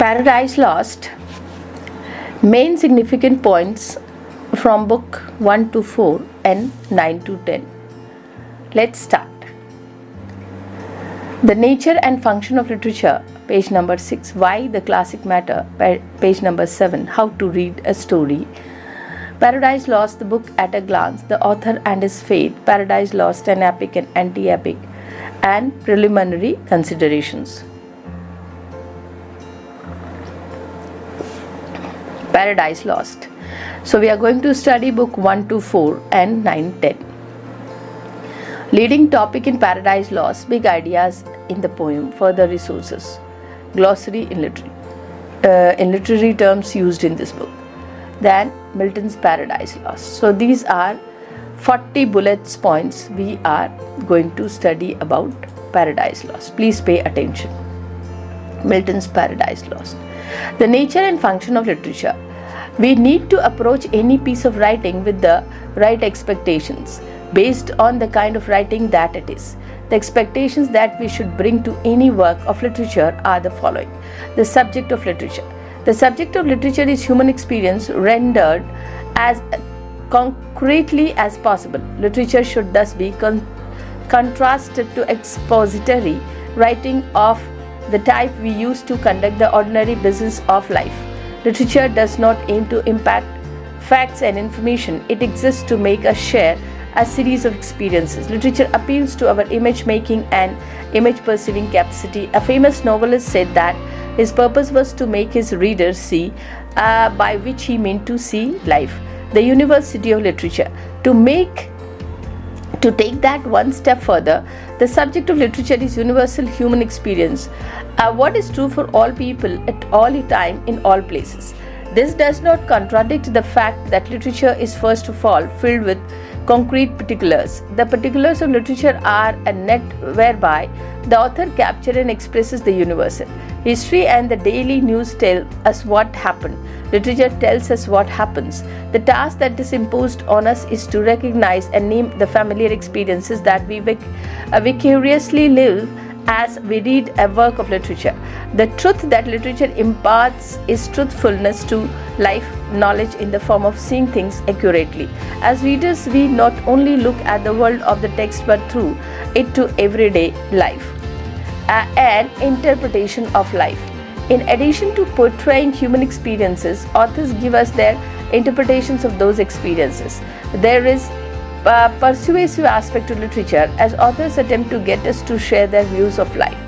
Paradise Lost. Main significant points from book 1 to 4 and 9 to 10. Let's start. The nature and function of literature, page number 6. Why the classic matter, page number 7. How to read a story. Paradise Lost, the book at a glance, the author and his fate, Paradise Lost, an epic and anti-epic, and preliminary considerations. Paradise Lost. So we are going to study book 1 to 4 and 9, 10. Leading topic in Paradise Lost, big ideas in the poem, further resources, glossary in literary terms used in this book. Then Milton's Paradise Lost. So these are 40 bullets points we are going to study about Paradise Lost. Please pay attention. Milton's Paradise Lost. The nature and function of literature. We need to approach any piece of writing with the right expectations based on the kind of writing that it is. The expectations that we should bring to any work of literature are the following. The subject of literature. The subject of literature is human experience rendered as concretely as possible. Literature should thus be contrasted to expository writing of the type we use to conduct the ordinary business of life. Literature does not aim to impact facts and information. It exists to make us share a series of experiences. Literature appeals to our image making and image perceiving capacity. A famous novelist said that his purpose was to make his readers see, by which he meant to see life. The university of literature. To take that one step further, the subject of literature is universal human experience, what is true for all people at all time in all places. This does not contradict the fact that literature is first of all filled with concrete particulars. The particulars of literature are a net whereby the author captures and expresses the universal. History and the daily news tell us what happened. Literature tells us what happens. The task that is imposed on us is to recognize and name the familiar experiences that we vicariously live as we read a work of literature. The truth that literature imparts is truthfulness to life, knowledge in the form of seeing things accurately. As readers, we not only look at the world of the text but through it to everyday life, an interpretation of life. In addition to portraying human experiences, authors give us their interpretations of those experiences. There is a persuasive aspect to literature as authors attempt to get us to share their views of life.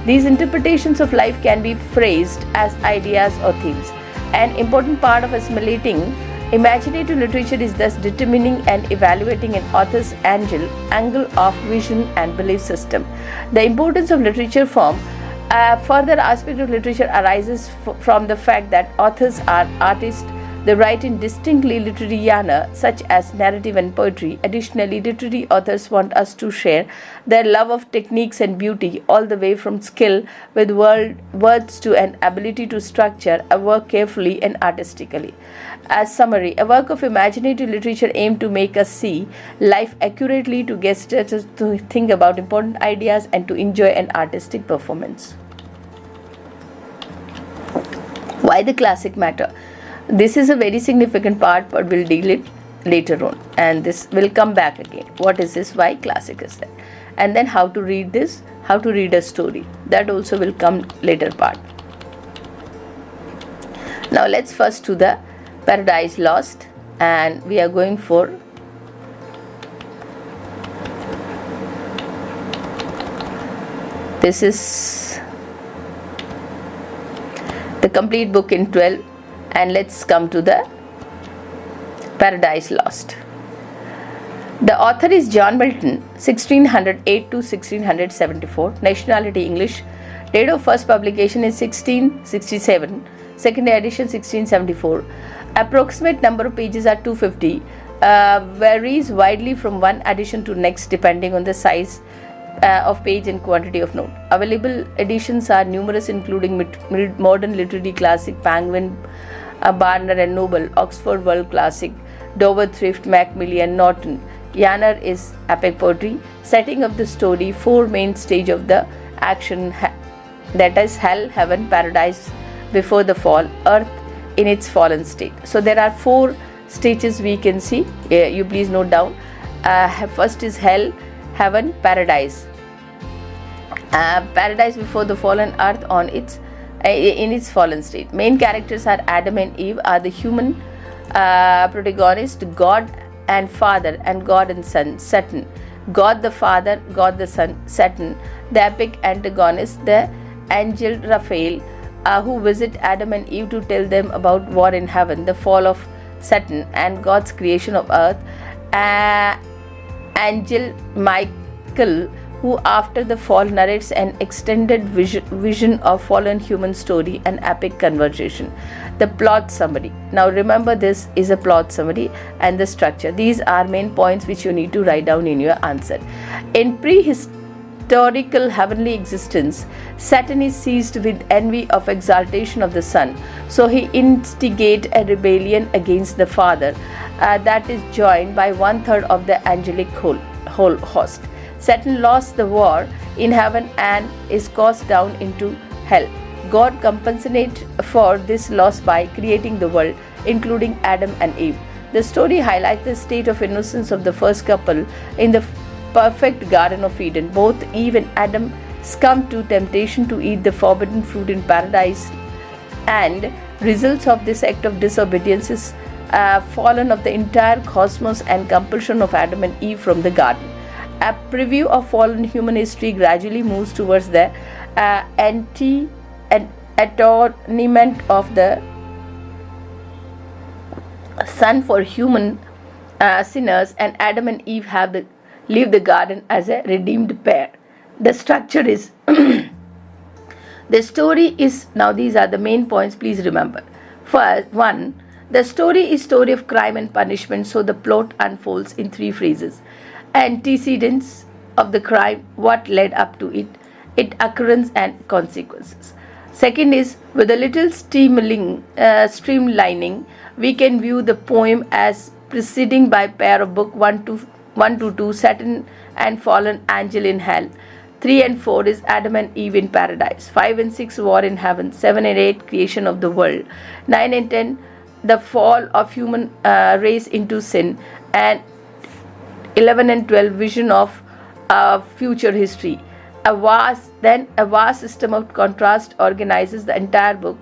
These interpretations of life can be phrased as ideas or themes. An important part of assimilating imaginative literature is thus determining and evaluating an author's angle of vision and belief system. The importance of literature form. A further aspect of literature arises from the fact that authors are artists. They write in distinctly literary genre, such as narrative and poetry. Additionally, literary authors want us to share their love of techniques and beauty, all the way from skill with words to an ability to structure a work carefully and artistically. As summary, a work of imaginative literature aims to make us see life accurately, to get us to think about important ideas, and to enjoy an artistic performance. Why the classic matter? This is a very significant part, but we'll deal it later on, and this will come back again. What is this? Why classic is that? And then how to read this, how to read a story. That also will come later part. Now let's first to the Paradise Lost, and we are going for this is the complete book in 12. And let's come to the Paradise Lost. The author is John Milton, 1608 to 1674. Nationality English. Date of first publication is 1667. Second edition 1674. Approximate number of pages are 250. Varies widely from one edition to next depending on the size of page and quantity of note. Available editions are numerous, including Modern Literary Classic, Penguin, Barner and Noble, Oxford World Classic, Dover Thrift, Macmillan, Norton. Genre is epic poetry. Setting of the story, four main stages of the action, that is hell, heaven, paradise, before the fall, earth in its fallen state. So there are 4 stages we can see. You please note down. First is hell, heaven, paradise. Paradise before the fall and earth on its in its fallen state. Main characters are Adam and Eve, are the human protagonist, God and Father, and God and Son, Satan. God the Father, God the Son, Satan. The epic antagonist, the angel Raphael, who visit Adam and Eve to tell them about war in heaven, the fall of Satan, and God's creation of earth. Angel Michael, who after the fall narrates an extended vision of fallen human story and epic conversation. The plot summary. Now remember, this is a plot summary and the structure. These are main points which you need to write down in your answer. In prehistorical heavenly existence, Satan is seized with envy of exaltation of the Son. So he instigates a rebellion against the Father that is joined by 1/3 of the angelic whole host. Satan lost the war in heaven and is cast down into hell. God compensates for this loss by creating the world, including Adam and Eve. The story highlights the state of innocence of the first couple in the perfect Garden of Eden. Both Eve and Adam succumbed to temptation to eat the forbidden fruit in paradise, and results of this act of disobedience is fallen of the entire cosmos and compulsion of Adam and Eve from the garden. A preview of fallen human history gradually moves towards the atonement of the Son for human sinners, and Adam and Eve leave the garden as a redeemed pair. The structure is the story is, now these are the main points, please remember. First, 1. The story is story of crime and punishment, so the plot unfolds in 3 phases. Antecedents of the crime, what led up to it, its occurrence and consequences. Second is, with a little streamlining, we can view the poem as preceding by pair of book 1 to 2, Satan and fallen angel in hell. 3 and 4 is Adam and Eve in paradise. 5 and 6, war in heaven. 7 and 8, creation of the world. 9 and 10, the fall of human race into sin. And 11 and 12, vision of future history. A vast system of contrast organizes the entire book.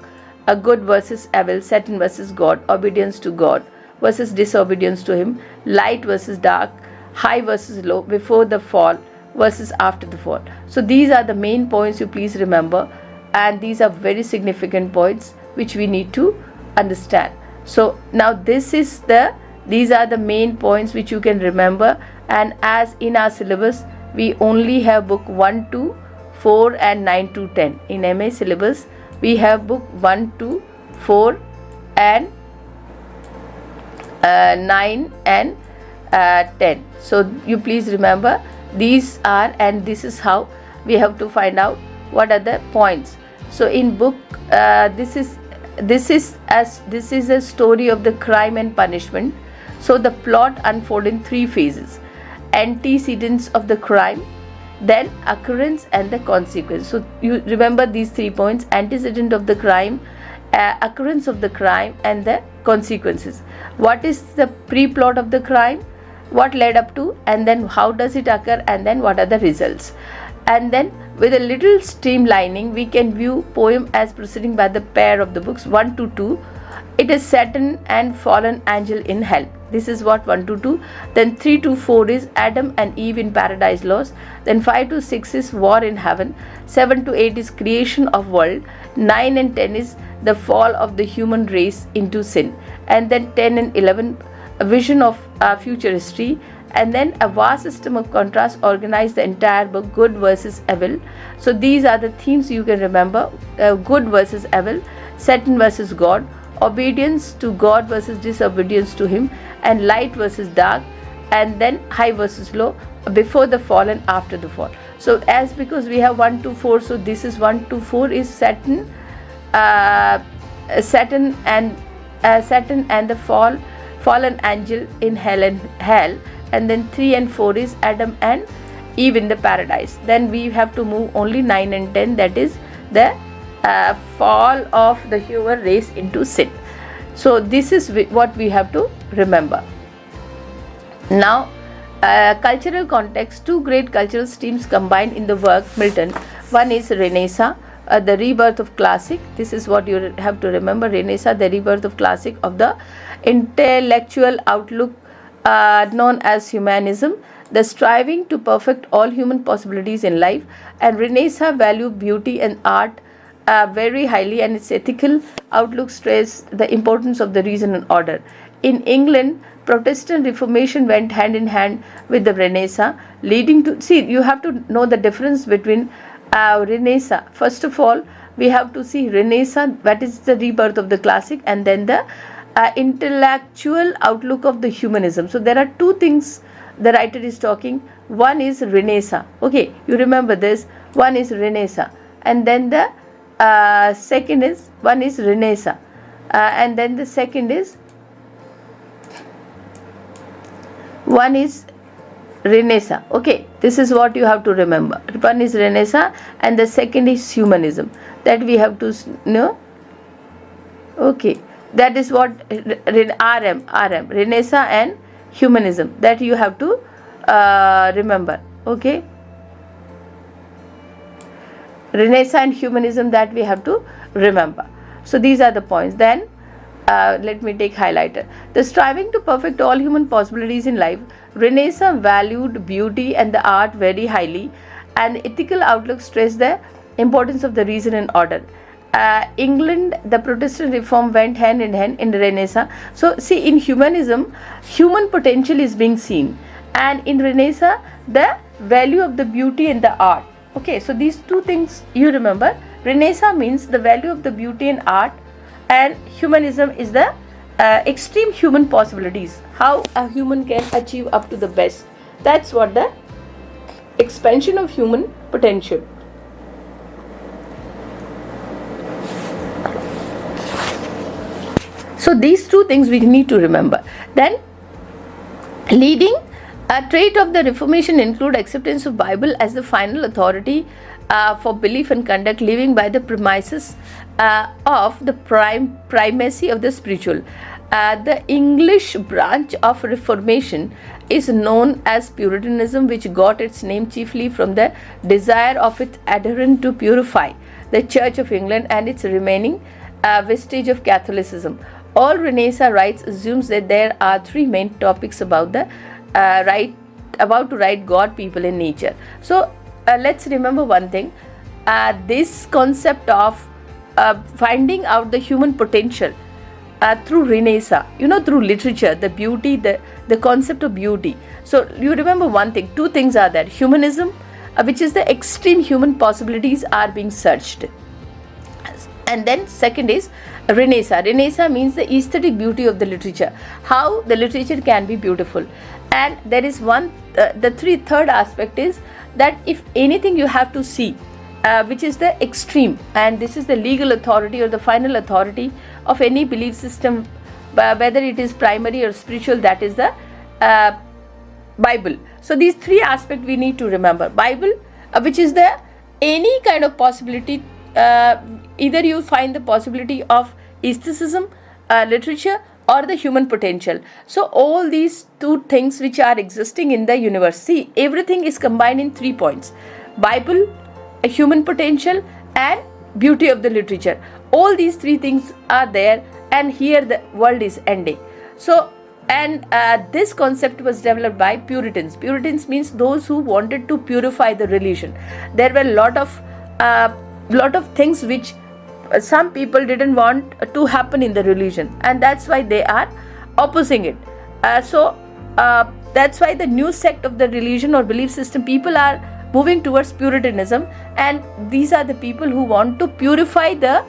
A good versus evil, Satan versus God, obedience to God versus disobedience to him, light versus dark, high versus low, before the fall versus after the fall. So these are the main points you please remember, and these are very significant points which we need to understand. So now these are the main points which you can remember, and as in our syllabus we only have book 1 to 4 and 9 to 10. In MA syllabus we have book 1 to 4 and 9 and 10. So you please remember these are, and this is how we have to find out what are the points. So in book this is a story of the crime and punishment. So the plot unfolds in 3 phases: antecedents of the crime, then occurrence and the consequence. So you remember these 3 points: antecedent of the crime, occurrence of the crime, and the consequences. What is the pre-plot of the crime, what led up to, and then how does it occur, and then what are the results. And then with a little streamlining we can view poem as proceeding by the pair of the books 1 to 2. It is Satan and fallen angel in hell. This is what 1 to 2. Then 3 to 4 is Adam and Eve in paradise lost. Then 5 to 6 is war in heaven. 7 to 8 is creation of world. 9 and 10 is the fall of the human race into sin. And then 10 and 11, a vision of future history. And then a vast system of contrast organize the entire book, good versus evil. So these are the themes you can remember: good versus evil, Satan versus God, obedience to God versus disobedience to him, and light versus dark, and then high versus low, before the fall and after the fall. So as because we have 1 to 4, so this is 1 to 4 is Satan and the fallen angel in hell. And then 3 and 4 is Adam and Eve in the paradise. Then we have to move only 9 and 10, that is the fall of the human race into sin. So this is what we have to remember. Now, cultural context, two great cultural streams combined in the work Milton. One is Renaissance, the rebirth of classic. This is what you have to remember. Renaissance, the rebirth of classic, of the intellectual outlook known as humanism, the striving to perfect all human possibilities in life. And Renaissance valued beauty and art very highly, and its ethical outlook stressed the importance of the reason and order. In England, Protestant Reformation went hand in hand with the Renaissance, leading to, see, you have to know the difference between Renaissance. First of all, we have to see Renaissance, that is the rebirth of the classic, and then the intellectual outlook of the humanism. So there are two things the writer is talking. One is Renaissance. Okay, you remember this. One is Renaissance, and then the second is, one is Renaissance, and then the second is, one is Renaissance. Okay, this is what you have to remember. One is Renaissance and the second is humanism. That we have to know. Okay, that is what RM, Renaissance and humanism, that you have to remember. Okay, Renaissance and humanism, that we have to remember. So these are the points. Then let me take highlighter. The striving to perfect all human possibilities in life. Renaissance valued beauty and the art very highly, and the ethical outlook stressed the importance of the reason and order. England, the Protestant reform went hand in hand in Renaissance. So see, in humanism, human potential is being seen, and in Renaissance, the value of the beauty and the art. Okay, so these two things you remember. Renaissance means the value of the beauty and art, and humanism is the extreme human possibilities, how a human can achieve up to the best. That's what the expansion of human potential. So these two things we need to remember. Then leading a trait of the Reformation include acceptance of Bible as the final authority for belief and conduct, living by the premises of the primacy of the spiritual. The English branch of Reformation is known as Puritanism, which got its name chiefly from the desire of its adherent to purify the Church of England and its remaining vestige of Catholicism. All Renaissance writes assumes that there are three main topics about the about to write God, people, and nature. So let's remember one thing. This concept of finding out the human potential through Renaissance, through literature, the beauty, the concept of beauty. So you remember one thing, two things are there. Humanism, which is the extreme human possibilities are being searched. And then second is Renaissance. Renaissance means the aesthetic beauty of the literature, how the literature can be beautiful. And there is one, the third aspect is that if anything you have to see, which is the extreme, and this is the legal authority or the final authority of any belief system, whether it is primary or spiritual, that is the Bible. So these three aspects we need to remember. Bible, which is the any kind of possibility, either you find the possibility of aestheticism, literature, or the human potential. So all these two things which are existing in the universe, see, everything is combined in 3 points: Bible, a human potential, and beauty of the literature. All these three things are there, and here the world is ending. So, and this concept was developed by Puritans. Puritans means those who wanted to purify the religion. There were lot of things which some people didn't want to happen in the religion, and that's why they are opposing it. So that's why the new sect of the religion or belief system, people are moving towards Puritanism, and these are the people who want to purify the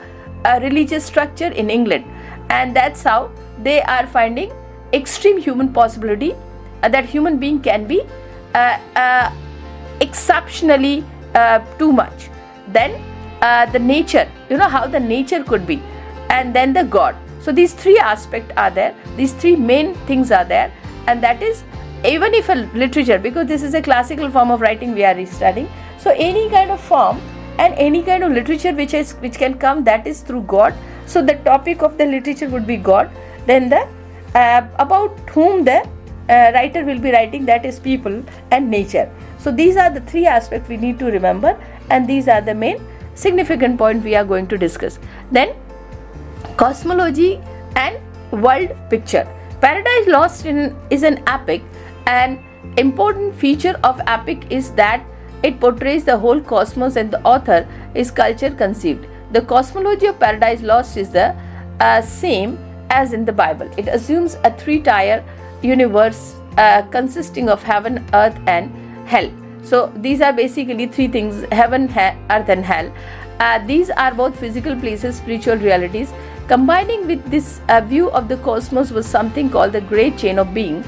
religious structure in England, and that's how they are finding extreme human possibility, that human being can be exceptionally too much. Then the nature, how the nature could be, and then the God. So these three aspects are there, these three main things are there, and that is, even if a literature, because this is a classical form of writing we are studying, so any kind of form, and any kind of literature which can come, that is through God. So the topic of the literature would be God. Then the about whom the writer will be writing, that is people and nature. So these are the three aspects we need to remember, and these are the main significant point we are going to discuss. Then cosmology and world picture. Paradise Lost is an epic. An important feature of epic is that it portrays the whole cosmos, and the author is culture conceived. The cosmology of Paradise Lost is the same as in the Bible. It assumes a three-tier universe consisting of heaven, earth and hell. So these are basically three things: heaven, earth and hell. These are both physical places, spiritual realities. Combining with this view of the cosmos was something called the Great Chain of Being,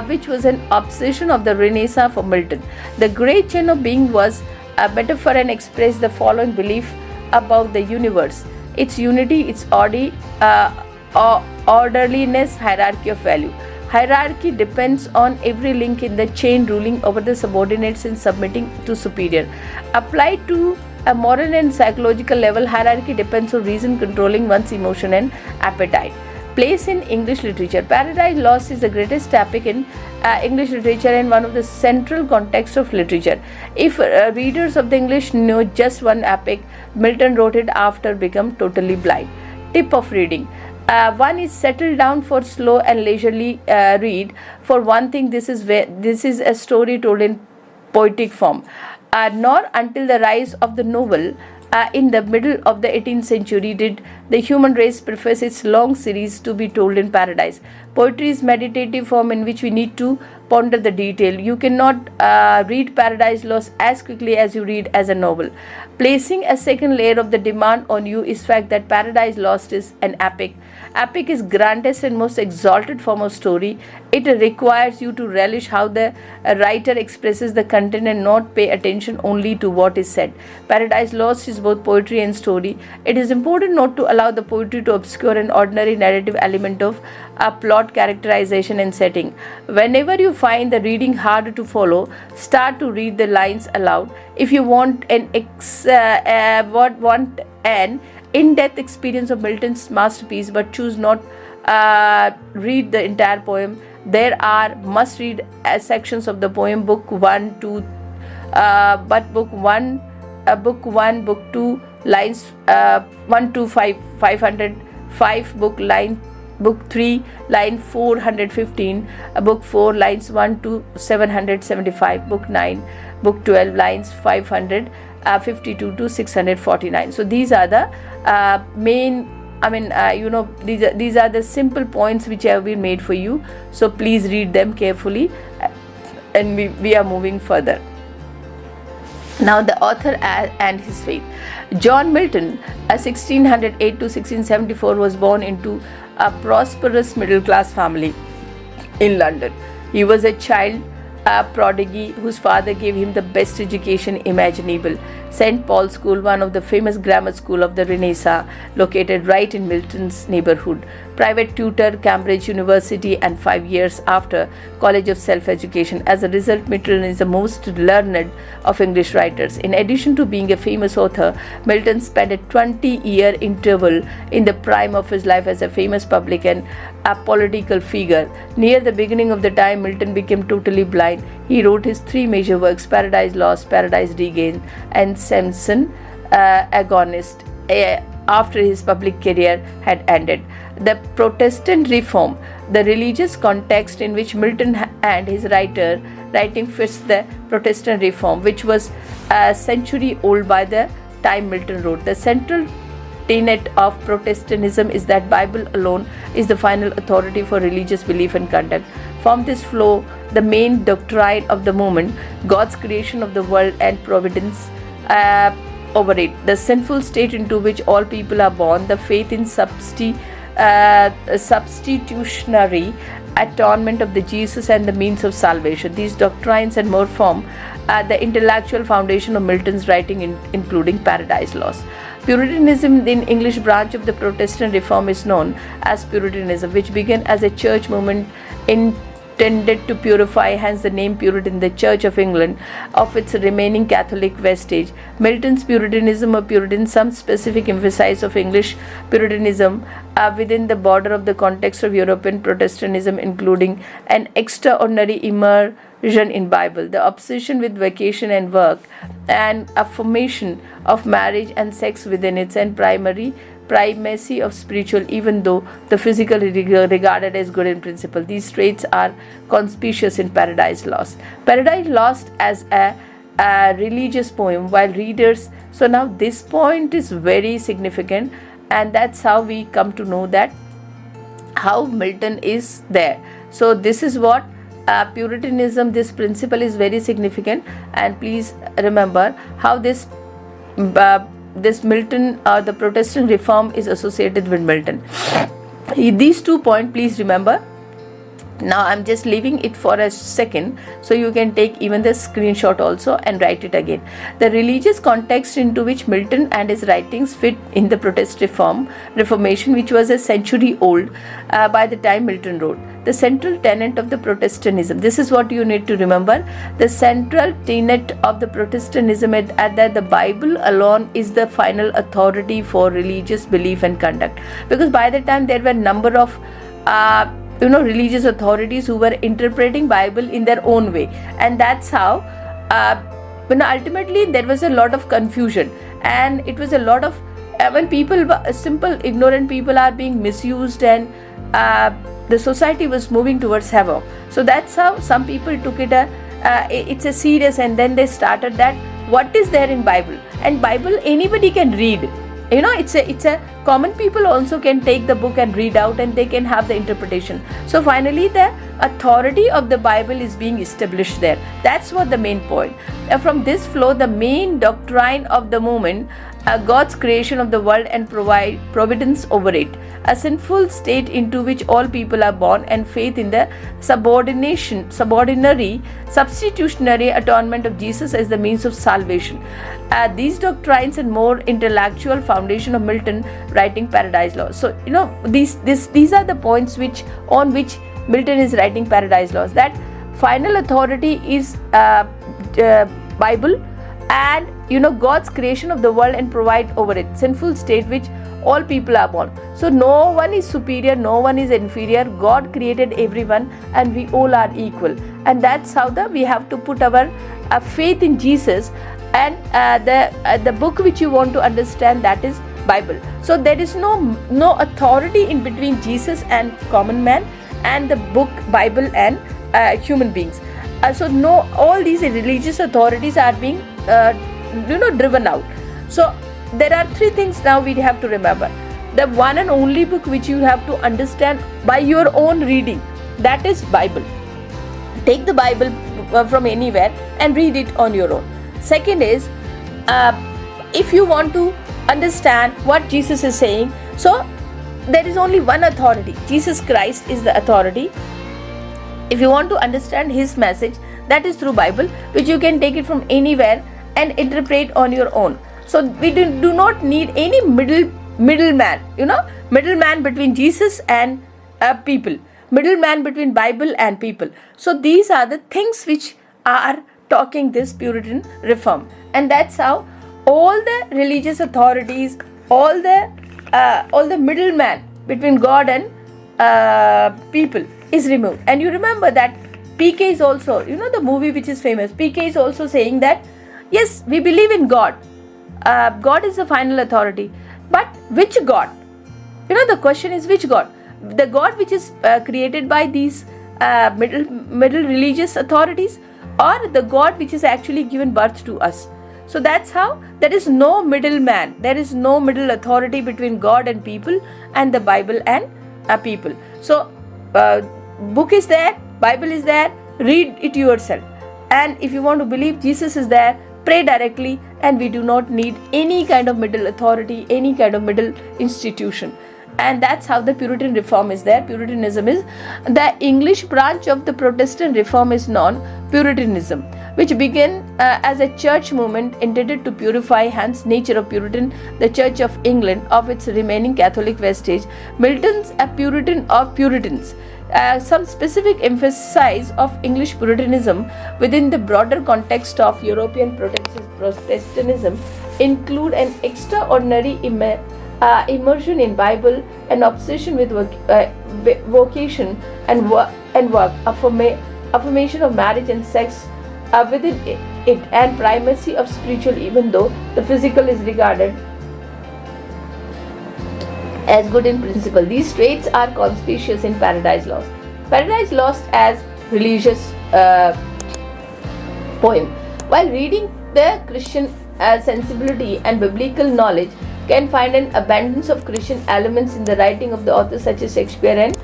which was an obsession of the Renaissance for Milton. The Great Chain of Being was a metaphor and expressed the following belief about the universe: its unity, its orderliness, hierarchy of value. Hierarchy depends on every link in the chain ruling over the subordinates and submitting to superior. Applied to a moral and psychological level, hierarchy depends on reason controlling one's emotion and appetite. Place in English literature. Paradise Lost is the greatest epic in English literature and one of the central contexts of literature. If readers of the English know just one epic, Milton wrote it after become totally blind. Tip of reading. One is settle down for slow and leisurely read. For one thing, this is a story told in poetic form. Nor until the rise of the novel in the middle of the 18th century did the human race preface its long series to be told in paradise. Poetry is meditative form in which we need to ponder the detail. You cannot read Paradise Lost as quickly as you read as a novel. Placing a second layer of the demand on you is fact that Paradise Lost is an epic. Epic is grandest and most exalted form of story. It requires you to relish how the writer expresses the content and not pay attention only to what is said. Paradise Lost is both poetry and story. It is important not to allow the poetry to obscure an ordinary narrative element of a plot, characterization and setting. Whenever you find the reading hard to follow, start to read the lines aloud. If you want an in-depth experience of Milton's masterpiece but choose not read the entire poem, there are must-read sections of the poem. Book 1, 2, book 1, book 2, lines 1 to 505, book 3, line 415, book 4, lines 1 to 775, book 9, book 12, lines 552 to 649. So these are the main, these are the simple points which have been made for you. So please read them carefully, and we are moving further. Now the author and his faith. John Milton, 1608 to 1674, was born into a prosperous middle-class family in London. He was a child prodigy whose father gave him the best education imaginable. St. Paul's School, one of the famous grammar school of the Renaissance, located right in Milton's neighborhood. Private tutor, Cambridge University, and 5 years after, College of Self-Education. As a result, Milton is the most learned of English writers. In addition to being a famous author, Milton spent a 20-year interval in the prime of his life as a famous public and a political figure. Near the beginning of the time Milton became totally blind, he wrote his 3 major works: Paradise Lost, Paradise Regained, and Samson Agonist, after his public career had ended. The Protestant Reform, the religious context in which Milton and his writing fits the Protestant Reform, which was a century old by the time Milton wrote. The central tenet of Protestantism is that Bible alone is the final authority for religious belief and conduct. From this flow the main doctrine of the movement: God's creation of the world and providence over it, the sinful state into which all people are born, the faith in substitutionary atonement of the Jesus and the means of salvation. These doctrines and more form the intellectual foundation of Milton's writing, including Paradise Lost. Puritanism, the English branch of the Protestant Reform, is known as Puritanism, which began as a church movement in tended to purify, hence the name Puritan, the Church of England, of its remaining Catholic vestige. Milton's Puritanism or Puritan, some specific emphasis of English Puritanism within the border of the context of European Protestantism, including an extraordinary immersion in Bible, the obsession with vacation and work, and affirmation of marriage and sex within its and primacy of spiritual, even though the physical is regarded as good in principle. These traits are conspicuous in Paradise Lost. Paradise Lost as a religious poem, while readers, so now this point is very significant, and that's how we come to know that how Milton is there. So this is what Puritanism, this principle is very significant, and please remember how this Milton, the Protestant reform, is associated with Milton. These 2 points, please remember. Now I'm just leaving it for a second so you can take even the screenshot also and write it again. The religious context into which Milton and his writings fit in the Protestant Reformation, which was a century old by the time Milton wrote. The central tenet of the Protestantism. This is what you need to remember. The central tenet of the Protestantism is that the Bible alone is the final authority for religious belief and conduct. Because by the time there were a number of religious authorities who were interpreting Bible in their own way, and that's how ultimately there was a lot of confusion, and it was a lot of when people, simple ignorant people, are being misused, and the society was moving towards havoc. So that's how some people took it it's a serious, and then they started that what is there in Bible, and Bible anybody can read. It's a common people also can take the book and read out, and they can have the interpretation. So finally the authority of the Bible is being established there. That's what the main point. From this flow the main doctrine of the moment, God's creation of the world and providence over it, a sinful state into which all people are born, and faith in the substitutionary atonement of Jesus as the means of salvation. These doctrines and more intellectual foundation of Milton writing Paradise Lost. So these are the points on which Milton is writing Paradise Lost. That final authority is Bible, and God's creation of the world and provide over it, sinful state which all people are born. So no one is superior, no one is inferior. God created everyone, and we all are equal, and that's how we have to put our faith in Jesus, and the book which you want to understand, that is Bible. So there is no authority in between Jesus and common man, and the book Bible and human beings. So no, all these religious authorities are being driven out. So there are 3 things now we have to remember. The one and only book which you have to understand by your own reading, that is Bible. Take the Bible from anywhere and read it on your own. Second is, if you want to understand what Jesus is saying, so there is only one authority. Jesus Christ is the authority. If you want to understand his message, that is through Bible, which you can take it from anywhere and interpret on your own. So we do not need any middleman, middleman between Jesus and people, middleman between Bible and people. So these are the things which are talking this Puritan reform, and that's how all the religious authorities, all the middleman between God and people is removed. And you remember that PK is also, the movie which is famous, PK is also saying that yes, we believe in God. God is the final authority, but which God? The question is which God? The God which is created by these middle religious authorities, or the God which is actually given birth to us? So that's how there is no middleman, there is no middle authority between God and people, and the Bible and people. So book is there, Bible is there, read it yourself. And if you want to believe Jesus is there, pray directly, and we do not need any kind of middle authority, any kind of middle institution. And that's how the Puritan reform is there. Puritanism is the English branch of the Protestant reform is known Puritanism, which began as a church movement intended to purify, hence nature of Puritan, the Church of England, of its remaining Catholic vestige. Milton's a Puritan of Puritans. some specific emphasis of English Puritanism within the broader context of European Protestantism include an extraordinary immersion in Bible, an obsession with vocation and work, affirmation of marriage and sex within it, and primacy of spiritual, even though the physical is regarded as good in principle. These traits are conspicuous in Paradise Lost. Paradise Lost as religious poem. While reading the Christian sensibility and biblical knowledge can find an abundance of Christian elements in the writing of the authors such as Shakespeare and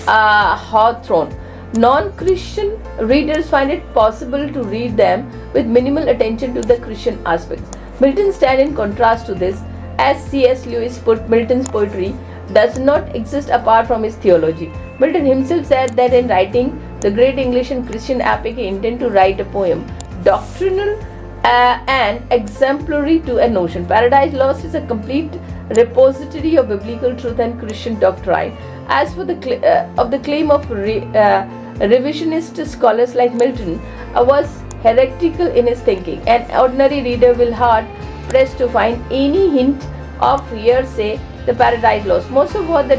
Hawthorne. Non-Christian readers find it possible to read them with minimal attention to the Christian aspects. Milton stands in contrast to this. As C.S. Lewis put, Milton's poetry does not exist apart from his theology. Milton himself said that in writing the great English and Christian epic, he intended to write a poem doctrinal and exemplary to a notion. Paradise Lost is a complete repository of biblical truth and Christian doctrine. As for the claim of revisionist scholars like Milton was heretical in his thinking, an ordinary reader will hard pressed to find any hint of hearsay the Paradise Lost. Most of what the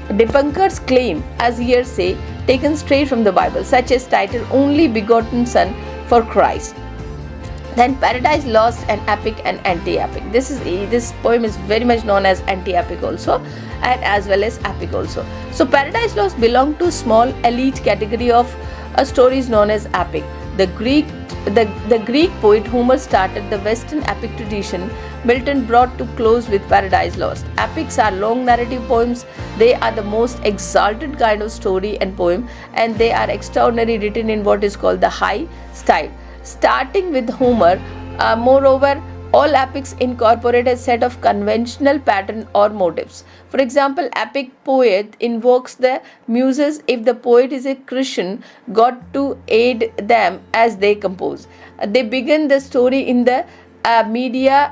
debunkers claim as hearsay taken straight from the Bible, such as title "Only Begotten Son for Christ." Then Paradise Lost, an epic and anti-epic. This poem is very much known as anti-epic also, and as well as epic also. So Paradise Lost belonged to small elite category of stories known as epic. The Greek poet Homer started the Western epic tradition. Milton brought to close with Paradise Lost. Epics are long narrative poems. They are the most exalted kind of story and poem, and they are extraordinarily written in what is called the high style. Starting with Homer, moreover, all epics incorporate a set of conventional pattern or motifs. For example, epic poet invokes the muses if the poet is a Christian god to aid them as they compose. They begin the story in the media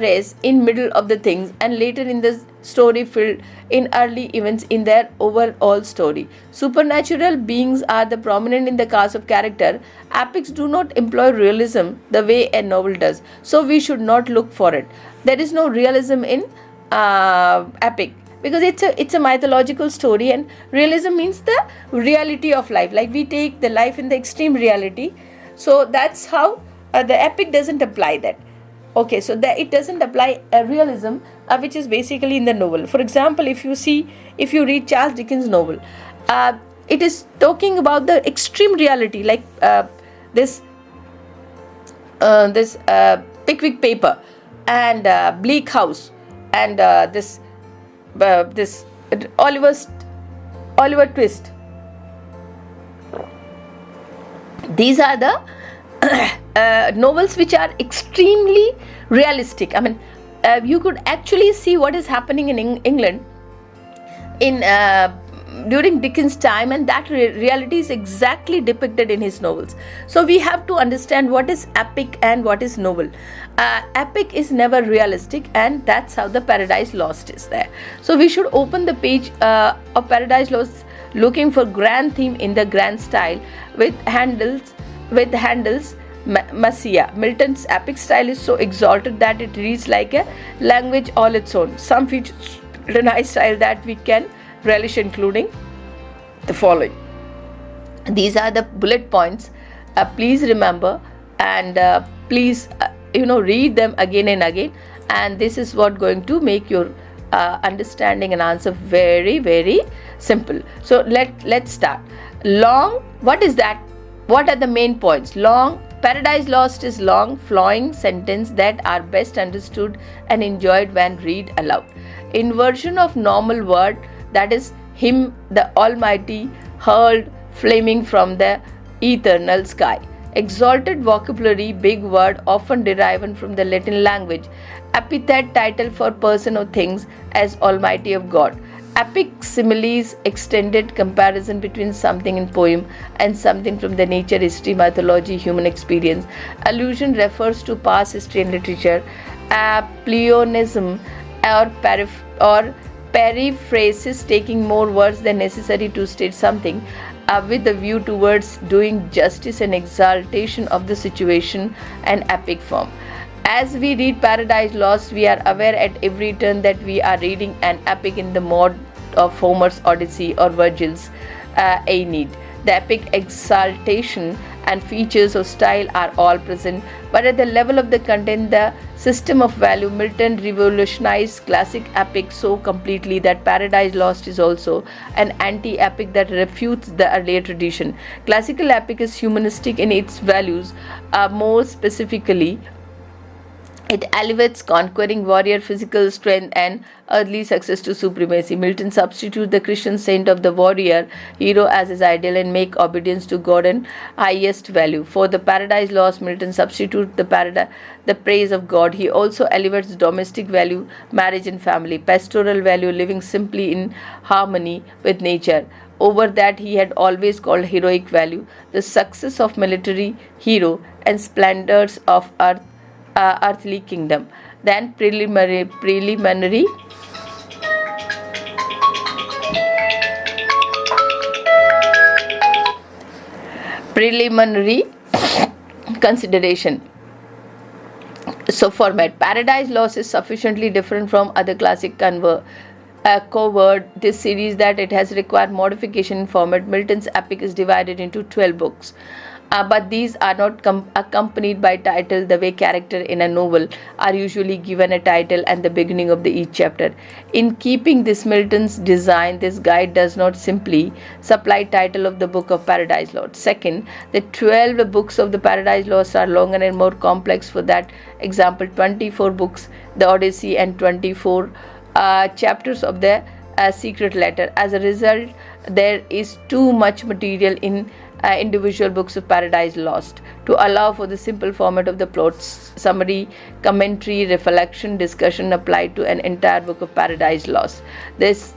res, in middle of the things, and later in the story filled in early events in their overall story. Supernatural beings are the prominent in the cast of character. Epics do not employ realism the way a novel does, so we should not look for it. There is no realism in epic because it's a mythological story, and realism means the reality of life. Like we take the life in the extreme reality, so that's how the epic doesn't apply that. Okay, so that it doesn't apply a realism which is basically in the novel. For example, if you read Charles Dickens' novel, it is talking about the extreme reality, like this Pickwick Paper and Bleak House and this Oliver Twist. These are the novels which are extremely realistic. I mean, you could actually see what is happening in England in during Dickens' time, and that reality is exactly depicted in his novels. So we have to understand what is epic and what is novel. Epic is never realistic, and that's how the Paradise Lost is there. So we should open the page of Paradise Lost looking for grand theme in the grand style with Handel's Messiah. Milton's epic style is so exalted that it reads like a language all its own. Some features nice style that we can relish, including the following. These are the bullet points. Please remember, and please read them again and again, and this is what going to make your understanding and answer very, very simple. So let's start. Long, what is that? What are the main points? Long. Paradise Lost is long, flowing sentence that are best understood and enjoyed when read aloud. Inversion of normal word, that is Him, the Almighty, hurled flaming from the eternal sky. Exalted vocabulary, big word often derived from the Latin language. Epithet, title for person or things, as Almighty of God. Epic similes, extended comparison between something in poem and something from the nature, history, mythology, human experience. Allusion refers to past history and literature. Pleonasm or periphrases taking more words than necessary to state something, with a view towards doing justice and exaltation of the situation and epic form. As we read Paradise Lost, we are aware at every turn that we are reading an epic in the mode of Homer's Odyssey or Virgil's Aeneid. The epic exaltation and features of style are all present, but at the level of the content, the system of value, Milton revolutionized classic epic so completely that Paradise Lost is also an anti-epic that refutes the earlier tradition. Classical epic is humanistic in its values, more specifically it elevates conquering warrior physical strength and earthly success to supremacy. Milton substitutes the Christian saint of the warrior hero as his ideal and make obedience to God and highest value. For the Paradise Lost, Milton substitutes the praise of God. He also elevates domestic value, marriage and family, pastoral value, living simply in harmony with nature. Over that he had always called heroic value, the success of military hero and splendors of earthly kingdom. Then preliminary consideration. So format. Paradise Lost is sufficiently different from other classic covered this series that it has required modification in format. Milton's epic is divided into 12 books. But these are not accompanied by title the way character in a novel are usually given a title and the beginning of each chapter. In keeping this Milton's design, this guide does not simply supply title of the book of Paradise Lost. Second, the 12 books of the Paradise Lost are longer and more complex. For that example, 24 books, the Odyssey, and 24 chapters of the secret letter. As a result, there is too much material in individual books of Paradise Lost to allow for the simple format of the plots, summary, commentary, reflection, discussion applied to an entire book of Paradise Lost. This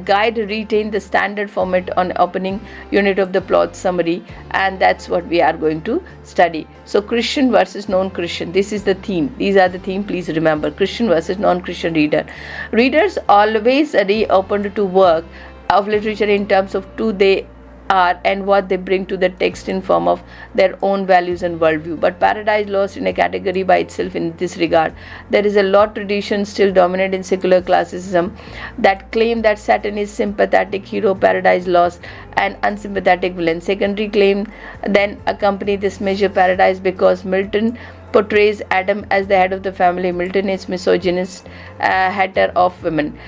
guide retained the standard format on opening unit of the plot summary, and that's what we are going to study. So Christian versus non-Christian, this is the theme. These are the theme, please remember. Christian versus non-Christian reader. Readers always open to work of literature in terms of who they are and what they bring to the text in form of their own values and worldview. But Paradise Lost in a category by itself in this regard. There is a lot tradition still dominant in secular classicism that claim that Satan is sympathetic hero, Paradise Lost, and unsympathetic villain. Secondary claim then accompany this measure Paradise because Milton portrays Adam as the head of the family. Milton is misogynist, hater of women.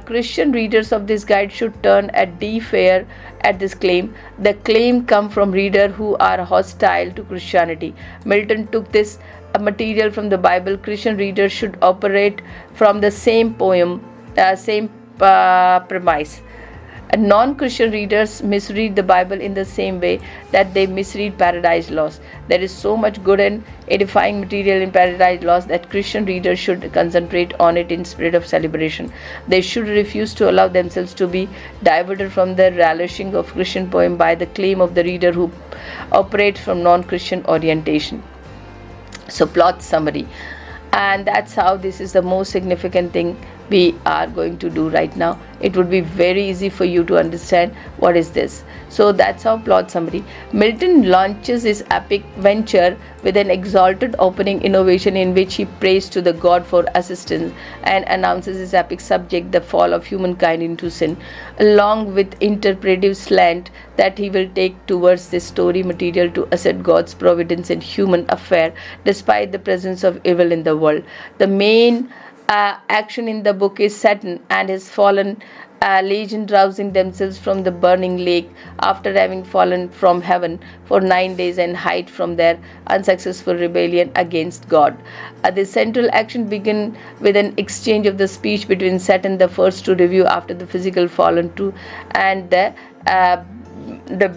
Christian readers of this guide should turn a deaf ear at this claim. The claim comes from readers who are hostile to Christianity. Milton took this material from the Bible. Christian readers should operate from the same premise. Non-Christian readers misread the Bible in the same way that they misread Paradise Lost. There is so much good and edifying material in Paradise Lost that Christian readers should concentrate on it in spirit of celebration. They should refuse to allow themselves to be diverted from the relishing of Christian poem by the claim of the reader who operates from non-Christian orientation. So plot summary. And that's how this is the most significant thing we are going to do right now. It would be very easy for you to understand what is this. So that's our plot summary. Milton launches his epic venture with an exalted opening innovation in which he prays to the God for assistance and announces his epic subject, the fall of humankind into sin, along with interpretive slant that he will take towards this story material to assert God's providence in human affair despite the presence of evil in the world. The main action in the book is Satan and his fallen legion rousing themselves from the burning lake after having fallen from heaven for 9 days and hide from their unsuccessful rebellion against God. The central action begins with an exchange of the speech between Satan, the first to review after the physical fallen to, and the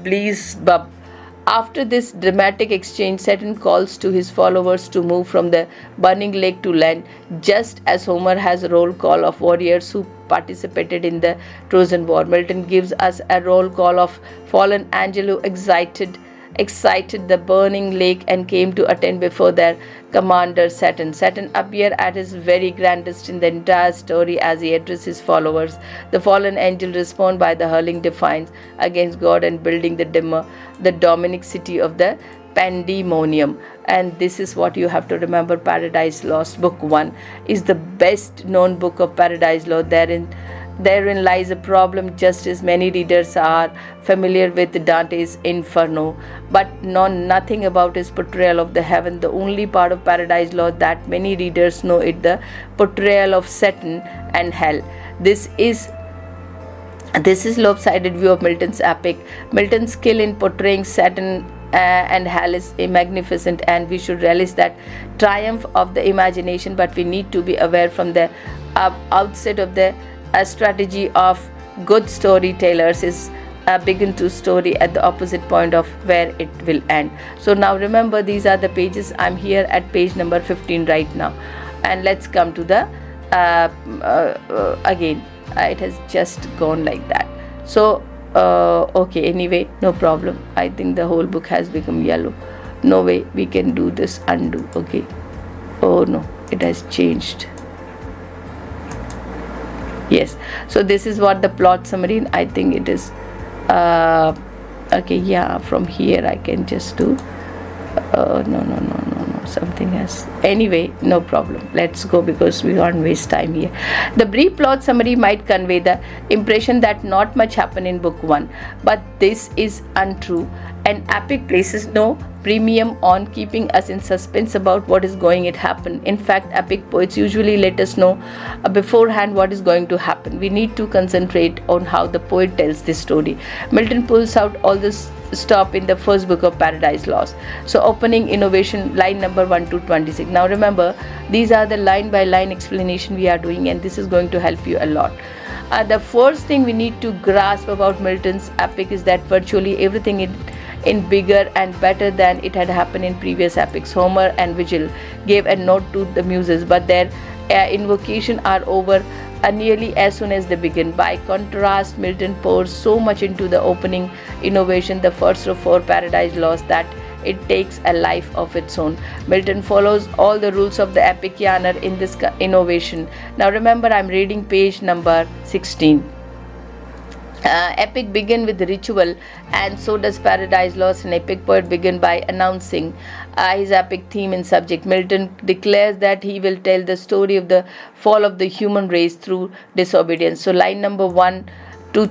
Beelzebub. After this dramatic exchange, Satan calls to his followers to move from the burning lake to land, just as Homer has a roll call of warriors who participated in the Trojan War. Milton gives us a roll call of fallen angel who excited the burning lake and came to attend before their commander Saturn. Saturn appeared at his very grandest in the entire story as he addressed his followers. The fallen angel responded by the hurling defiance against God and building the Dominic city of the pandemonium. And this is what you have to remember. Paradise Lost, book 1, is the best known book of Paradise Lost. Therein lies a problem. Just as many readers are familiar with Dante's Inferno, but know nothing about his portrayal of the heaven. The only part of Paradise Lost that many readers know is the portrayal of Satan and hell. This is lopsided view of Milton's epic. Milton's skill in portraying Satan and hell is magnificent, and we should relish that triumph of the imagination, but we need to be aware from the outset of the strategy of good storytellers is begin to story at the opposite point of where it will end. So now remember, these are the pages. I'm here at page number 15 right now, and let's come to the again, it has just gone like that. So okay, anyway, no problem. I think the whole book has become yellow. No way we can do this undo. Okay, oh no, it has changed. Yes, so this is what the plot summary, I think it is okay, yeah, from here I can just do no, something else. Anyway, no problem, let's go because we won't waste time here. The brief plot summary might convey the impression that not much happened in book 1, but this is untrue. An epic places no premium on keeping us in suspense about what is going to happen. In fact, epic poets usually let us know beforehand what is going to happen. We need to concentrate on how the poet tells this story. Milton pulls out all this stop in the first book of Paradise Lost. So opening innovation, line number 1 to 26. Now remember, these are the line by line explanation we are doing, and this is going to help you a lot. The first thing we need to grasp about Milton's epic is that virtually everything in bigger and better than it had happened in previous epics. Homer and Virgil gave a nod to the muses, but their invocation are over nearly as soon as they begin. By contrast, Milton pours so much into the opening innovation, the first of 4 Paradise Lost, that it takes a life of its own. Milton follows all the rules of the epic genre in this innovation. Now remember, I'm reading page number 16. Epic begin with ritual, and so does Paradise Lost. An epic poet begin by announcing his epic theme and subject. Milton declares that he will tell the story of the fall of the human race through disobedience. So line number 1, 2,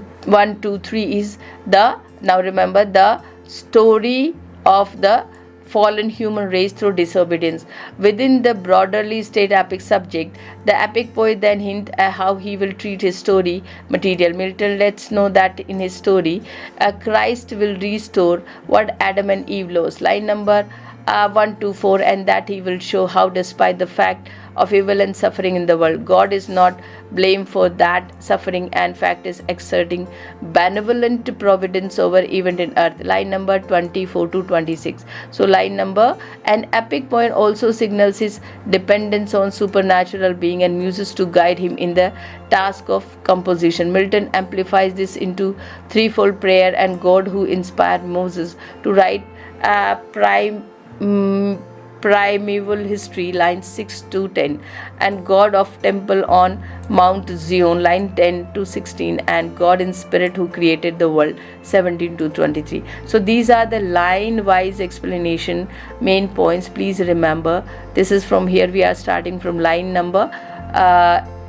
3 is the, now remember, the story of the fallen human race through disobedience. Within the broadly stated epic subject, the epic poet then hints at how he will treat his story material. Milton lets know that in his story, Christ will restore what Adam and Eve lost. Line number 1 to 4, and that he will show how, despite the fact of evil and suffering in the world, God is not blamed for that suffering, and fact is exerting benevolent providence over event in earth. Line number 24 to 26. So line number, an epic poet also signals his dependence on supernatural being and muses to guide him in the task of composition. Milton amplifies this into threefold prayer and God who inspired Moses to write primeval history, lines 6 to 10, and God of temple on Mount Zion, line 10 to 16, and God in spirit who created the world, 17 to 23. So these are the line wise explanation, main points. Please remember, this is from here we are starting from line number